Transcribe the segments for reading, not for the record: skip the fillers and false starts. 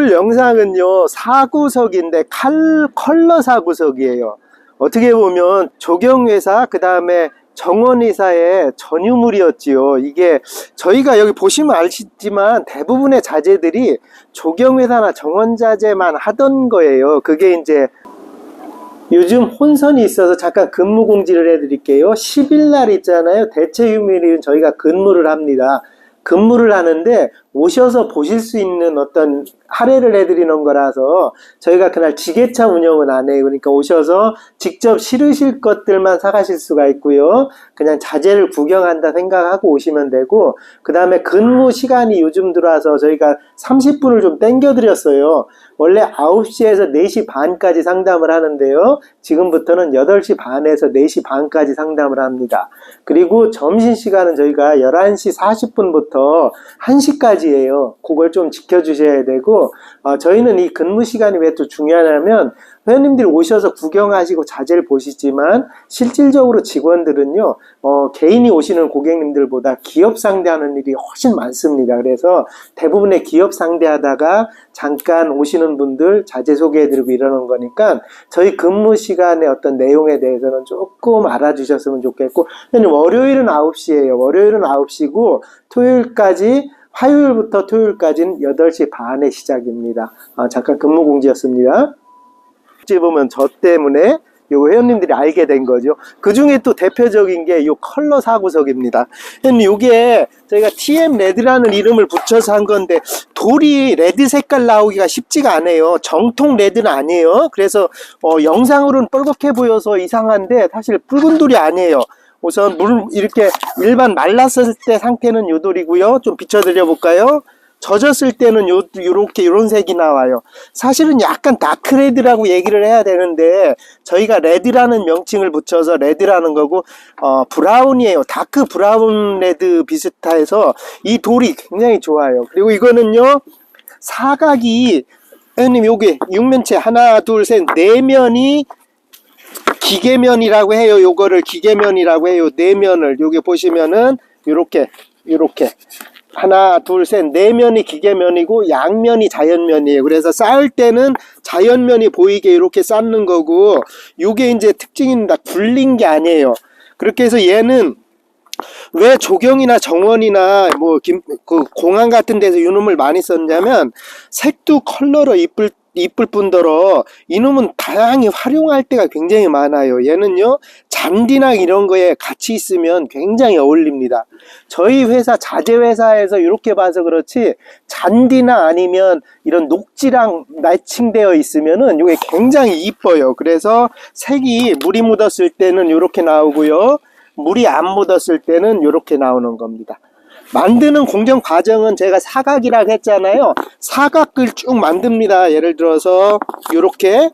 오늘 영상은요 4구석인데 컬러 4구석이에요. 어떻게 보면 조경회사 그 다음에 정원회사의 전유물이었지요. 이게 저희가 여기 보시면 아시지만 대부분의 자재들이 조경회사나 정원자재만 하던 거예요. 그게 이제 요즘 혼선이 있어서 잠깐 근무 공지를 해드릴게요. 10일 날 있잖아요. 대체 휴일은 저희가 근무를 합니다. 근무를 하는데 오셔서 보실 수 있는 어떤 할애를 해드리는 거라서 저희가 그날 지게차 운영은 안 해요. 그러니까 오셔서 직접 실으실 것들만 사가실 수가 있고요. 그냥 자재를 구경한다 생각하고 오시면 되고, 그 다음에 근무 시간이 요즘 들어와서 저희가 30분을 좀 땡겨 드렸어요. 원래 9시에서 4시 반까지 상담을 하는데요. 지금부터는 8시 반에서 4시 반까지 상담을 합니다. 그리고 점심시간은 저희가 11시 40분부터 1시까지예요. 그걸 좀 지켜주셔야 되고, 저희는 이 근무 시간이 왜 또 중요하냐면 회원님들이 오셔서 구경하시고 자재를 보시지만 실질적으로 직원들은요 개인이 오시는 고객님들보다 기업 상대하는 일이 훨씬 많습니다. 그래서 대부분의 기업 상대하다가 잠깐 오시는 분들 자재 소개해드리고 이러는 거니까 저희 근무 시간의 어떤 내용에 대해서는 조금 알아주셨으면 좋겠고, 월요일은 9시예요. 월요일은 9시고 토요일까지, 화요일부터 토요일까지는 8시 반에 시작입니다. 잠깐 근무 공지였습니다. 어찌 보면 저 때문에 요 회원님들이 알게 된 거죠. 그 중에 또 대표적인 게 요 컬러 4구석입니다. 요게 저희가 TM 레드라는 이름을 붙여서 한 건데 돌이 레드 색깔 나오기가 쉽지가 않아요. 정통 레드는 아니에요. 그래서 영상으로는 뻘겋게 보여서 이상한데 사실 붉은 돌이 아니에요. 우선 물 이렇게 일반 말랐을 때 상태는 요 돌이고요. 좀 비춰드려 볼까요? 젖었을 때는 요런 색이 나와요. 사실은 약간 다크 레드라고 얘기를 해야 되는데 저희가 레드라는 명칭을 붙여서 레드라는 거고, 브라운이에요. 다크 브라운 레드 비슷해서 이 돌이 굉장히 좋아요. 그리고 이거는요 사각이, 형님 요게 육면체 하나 둘 셋 네 면이 기계면이라고 해요. 요거를 기계면이라고 해요. 네 면을 여기 보시면은 요렇게 하나 둘 셋 네 면이 기계면이고 양면이 자연면이에요. 그래서 쌓을 때는 자연면이 보이게 이렇게 쌓는 거고, 요게 이제 특징입니다. 굴린 게 아니에요. 그렇게 해서 얘는 왜 조경이나 정원이나 그 공항 같은 데서 이놈을 많이 썼냐면 색도 컬러로 이쁠 뿐더러 이놈은 다양히 활용할 때가 굉장히 많아요. 얘는요 잔디나 이런 거에 같이 있으면 굉장히 어울립니다. 저희 회사 자재회사에서 이렇게 봐서 그렇지 잔디나 아니면 이런 녹지랑 매칭되어 있으면은 이게 굉장히 이뻐요. 그래서 색이 물이 묻었을 때는 이렇게 나오고요, 물이 안 묻었을 때는 이렇게 나오는 겁니다. 만드는 공정 과정은 제가 사각이라고 했잖아요. 사각을 쭉 만듭니다. 예를 들어서 요렇게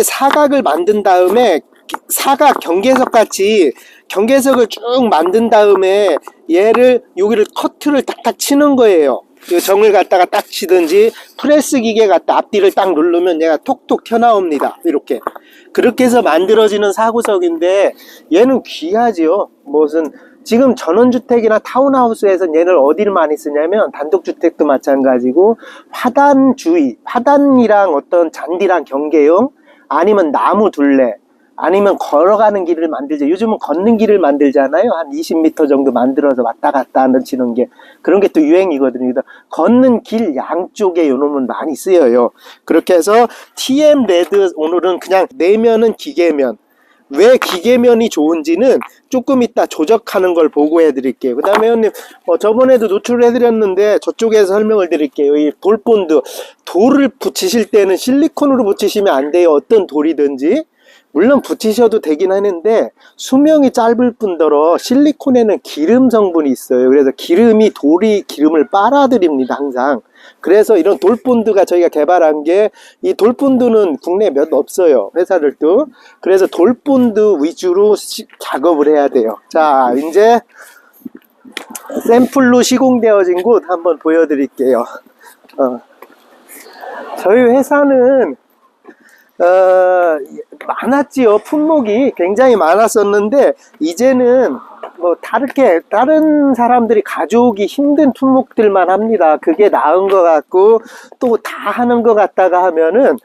사각을 만든 다음에 사각 경계석 같이 경계석을 쭉 만든 다음에 얘를 여기를 커트를 딱딱 치는 거예요. 정을 갖다가 딱 치든지 프레스 기계 갖다 앞뒤를 딱 누르면 얘가 톡톡 튀어나옵니다. 이렇게 그렇게 해서 만들어지는 4구석인데 얘는 귀하지요. 무슨 지금 전원주택이나 타운하우스에서는 얘를 어디를 많이 쓰냐면 단독주택도 마찬가지고 화단이랑 어떤 잔디랑 경계용, 아니면 나무 둘레, 아니면 걸어가는 길을 만들죠. 요즘은 걷는 길을 만들잖아요. 한 20m 정도 만들어서 왔다 갔다 넣치는 게, 그런 게 또 유행이거든요. 걷는 길 양쪽에 요놈은 많이 쓰여요. 그렇게 해서 TM 레드 오늘은 그냥 내면은 기계면, 왜 기계면이 좋은지는 조금 이따 조적하는 걸 보고해 드릴게요. 그 다음에 회원님 저번에도 노출을 해 드렸는데 저쪽에서 설명을 드릴게요. 이 돌본드, 돌을 붙이실 때는 실리콘으로 붙이시면 안 돼요. 어떤 돌이든지. 물론 붙이셔도 되긴 하는데 수명이 짧을 뿐더러 실리콘에는 기름 성분이 있어요. 그래서 돌이 기름을 빨아들입니다, 항상. 그래서 이런 돌본드가 저희가 개발한 게, 이 돌본드는 국내에 몇 없어요, 회사들도. 그래서 돌본드 위주로 작업을 해야 돼요. 자, 이제 샘플로 시공되어진 곳 한번 보여드릴게요. 저희 회사는 많았지요. 품목이 굉장히 많았었는데 이제는 뭐 다른 사람들이 가져오기 힘든 품목들만 합니다. 그게 나은 것 같고 또 다 하는 것 같다가 하면은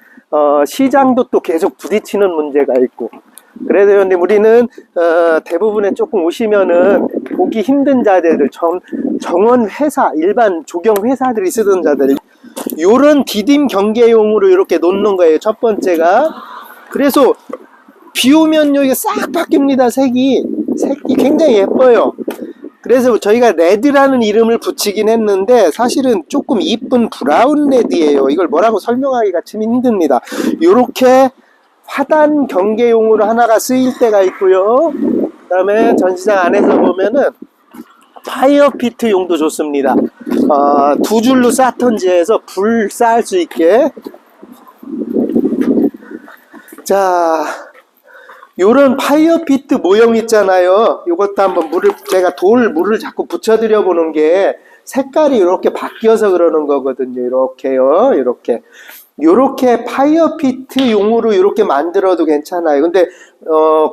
시장도 또 계속 부딪히는 문제가 있고, 그래서 근데 우리는 대부분에 조금 오시면은 보기 힘든 자재들, 정원 회사, 일반 조경 회사들이 쓰던 자들, 요런 디딤 경계용으로 이렇게 놓는 거예요. 첫 번째가. 그래서 비 오면 여기 싹 바뀝니다. 색이 굉장히 예뻐요. 그래서 저희가 레드라는 이름을 붙이긴 했는데 사실은 조금 이쁜 브라운 레드예요. 이걸 뭐라고 설명하기가 참 힘듭니다. 요렇게 화단 경계용으로 하나가 쓰일 때가 있고요. 그 다음에 전시장 안에서 보면은 파이어피트용도 좋습니다. 두 줄로 쌓던지 해서 불 쌓을 수 있게. 자, 요런 파이어피트 모형 있잖아요. 요것도 한번 제가 물을 자꾸 붙여드려 보는 게 색깔이 이렇게 바뀌어서 그러는 거거든요. 이렇게요. 요렇게 파이어피트용으로 이렇게 만들어도 괜찮아요. 근데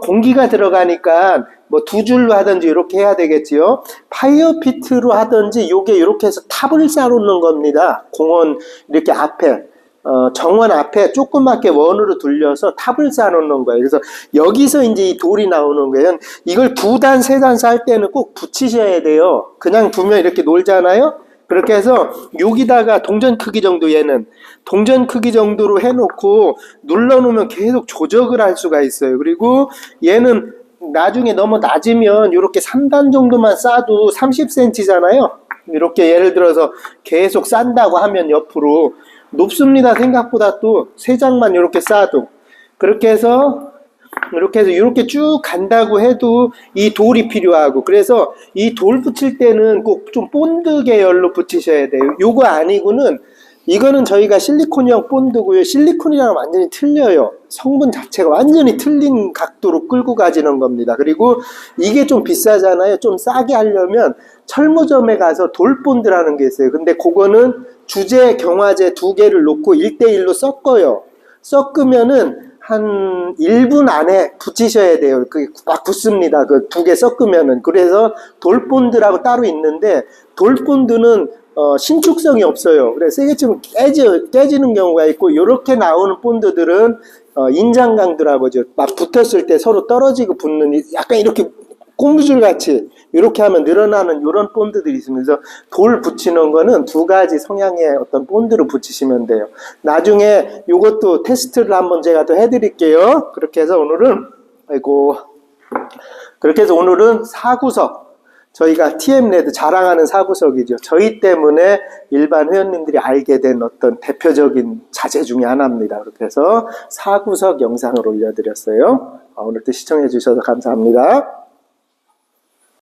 공기가 들어가니까 뭐 두 줄로 하든지 이렇게 해야 되겠지요. 파이어피트로 하든지 요게 이렇게 해서 탑을 쌓아놓는 겁니다. 공원 이렇게 앞에 정원 앞에 조그맣게 원으로 둘려서 탑을 쌓아놓는 거예요. 그래서 여기서 이제 이 돌이 나오는 거예요. 이걸 2단, 3단 쌓을 때는 꼭 붙이셔야 돼요. 그냥 두면 이렇게 놀잖아요. 그렇게 해서 여기다가 동전 크기 정도, 얘는 동전 크기 정도로 해놓고 눌러놓으면 계속 조적을 할 수가 있어요. 그리고 얘는 나중에 너무 낮으면 이렇게 3단 정도만 쌓아도 30cm잖아요. 이렇게 예를 들어서 계속 쌓는다고 하면 옆으로 높습니다. 생각보다 또 3장만 이렇게 쌓아도. 그렇게 해서 이렇게 쭉 간다고 해도 이 돌이 필요하고, 그래서 이 돌 붙일 때는 꼭 좀 본드 계열로 붙이셔야 돼요. 요거 아니고는, 이거는 저희가 실리콘형 본드고요. 실리콘이랑 완전히 틀려요. 성분 자체가 완전히 틀린 각도로 끌고 가지는 겁니다. 그리고 이게 좀 비싸잖아요. 좀 싸게 하려면 철무점에 가서 돌본드라는 게 있어요. 근데 그거는 주재, 경화제 2개를 놓고 1대1로 섞어요. 섞으면은 한 1분 안에 붙이셔야 돼요. 그게 막 붙습니다. 그 2개 섞으면은. 그래서 돌본드라고 따로 있는데, 돌본드는 신축성이 없어요. 그래서 세게 치면 깨지는 경우가 있고, 이렇게 나오는 본드들은 인장강도라고 하죠. 막 붙었을 때 서로 떨어지고 붙는, 약간 이렇게 고무줄 같이 이렇게 하면 늘어나는 이런 본드들이 있습니다. 그래서 돌 붙이는 거는 2가지 성향의 어떤 본드로 붙이시면 돼요. 나중에 이것도 테스트를 한번 제가 또 해드릴게요. 그렇게 해서 오늘은 사구석, 저희가 TM레드 자랑하는 사구석이죠. 저희 때문에 일반 회원님들이 알게 된 어떤 대표적인 자재 중에 하나입니다. 그렇게 해서 사구석 영상을 올려드렸어요. 오늘도 시청해 주셔서 감사합니다.